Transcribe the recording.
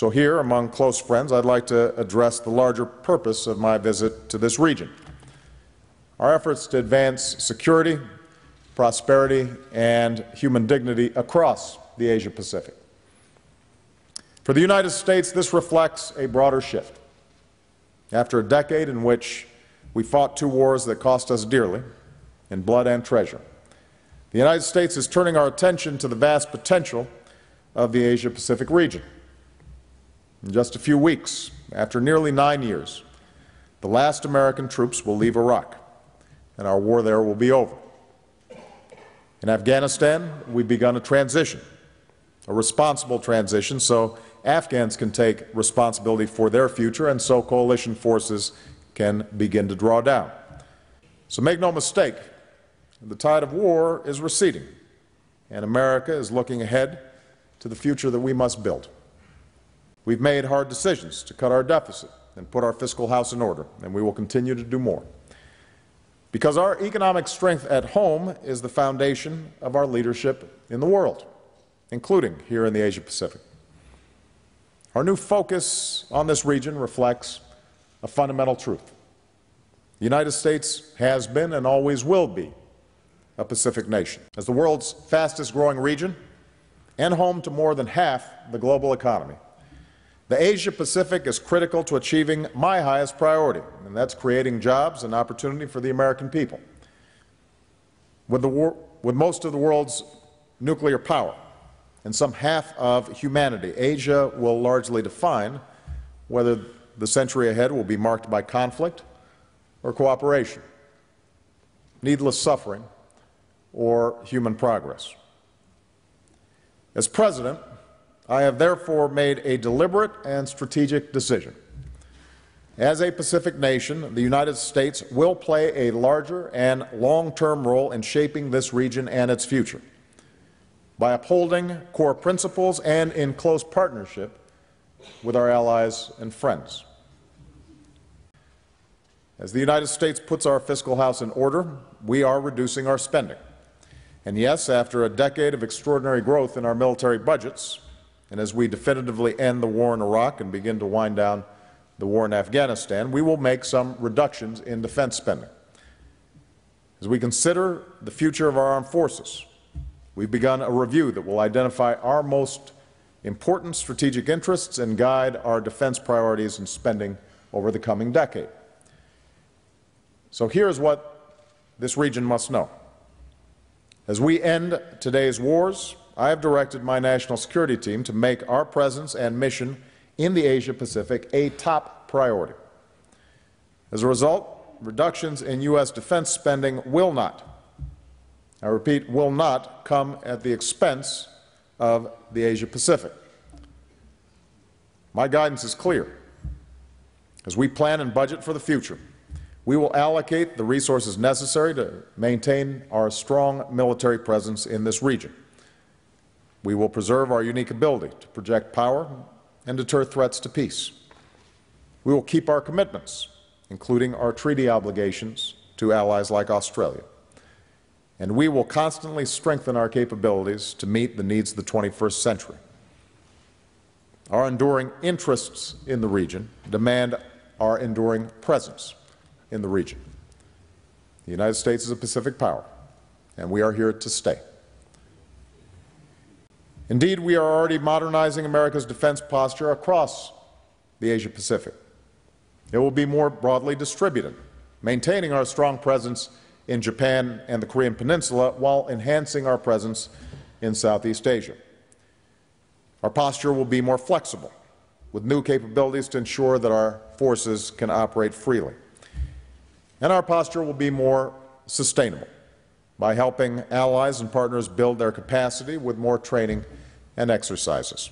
So here, among close friends, I'd like to address the larger purpose of my visit to this region: our efforts to advance security, prosperity, and human dignity across the Asia-Pacific. For the United States, this reflects a broader shift. After a decade in which we fought two wars that cost us dearly in blood and treasure, the United States is turning our attention to the vast potential of the Asia-Pacific region. In just a few weeks, after nearly 9 years, the last American troops will leave Iraq, and our war there will be over. In Afghanistan, we've begun a transition, a responsible transition, so Afghans can take responsibility for their future and so coalition forces can begin to draw down. So make no mistake, the tide of war is receding, and America is looking ahead to the future that we must build. We've made hard decisions to cut our deficit and put our fiscal house in order, and we will continue to do more. Because our economic strength at home is the foundation of our leadership in the world, including here in the Asia-Pacific. Our new focus on this region reflects a fundamental truth. The United States has been and always will be a Pacific nation. As the world's fastest-growing region and home to more than half the global economy, the Asia-Pacific is critical to achieving my highest priority, and that's creating jobs and opportunity for the American people. With most of the world's nuclear power and some half of humanity, Asia will largely define whether the century ahead will be marked by conflict or cooperation, needless suffering, or human progress. As President, I have therefore made a deliberate and strategic decision. As a Pacific nation, the United States will play a larger and long-term role in shaping this region and its future by upholding core principles and in close partnership with our allies and friends. As the United States puts our fiscal house in order, we are reducing our spending. And yes, after a decade of extraordinary growth in our military budgets, and as we definitively end the war in Iraq and begin to wind down the war in Afghanistan, we will make some reductions in defense spending. As we consider the future of our armed forces, we've begun a review that will identify our most important strategic interests and guide our defense priorities and spending over the coming decade. So here's what this region must know. As we end today's wars, I have directed my national security team to make our presence and mission in the Asia-Pacific a top priority. As a result, reductions in U.S. defense spending will not, I repeat, will not come at the expense of the Asia-Pacific. My guidance is clear. As we plan and budget for the future, we will allocate the resources necessary to maintain our strong military presence in this region. We will preserve our unique ability to project power and deter threats to peace. We will keep our commitments, including our treaty obligations to allies like Australia. And we will constantly strengthen our capabilities to meet the needs of the 21st century. Our enduring interests in the region demand our enduring presence in the region. The United States is a Pacific power, and we are here to stay. Indeed, we are already modernizing America's defense posture across the Asia-Pacific. It will be more broadly distributed, maintaining our strong presence in Japan and the Korean Peninsula while enhancing our presence in Southeast Asia. Our posture will be more flexible, with new capabilities to ensure that our forces can operate freely. And our posture will be more sustainable by helping allies and partners build their capacity with more training and exercises.